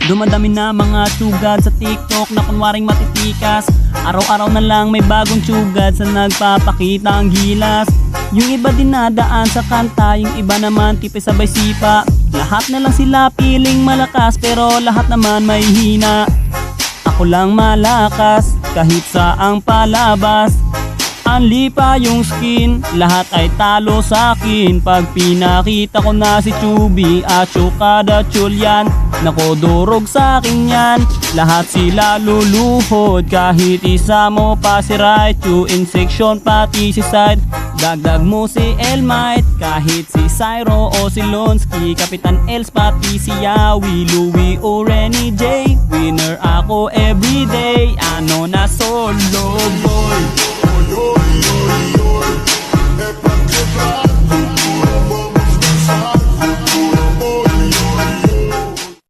Dumadami na mga sugad sa TikTok na kunwaring matitikas. Araw-araw na lang may bagong sugad sa nagpapakita ang gilas. Yung iba dinadaan sa kanta, yung iba naman tipis sabay sipa. Lahat na lang sila piling malakas pero lahat naman may hina. Ako lang malakas kahit saang palabas. Anli pa yung skin, lahat ay talo sa akin. Pag pinakita ko na si Chubby at Chukada Chulyan, nako durog sa akin yan. Lahat sila luluhod, kahit isa mo pa si Raichu. In section pati si Side, dagdag mo si Elmite. Kahit si Cyro o si Lonsky, Kapitan Els pati si Yawi, Louie o Renny J. Winner ako everyday, ano na solo boy.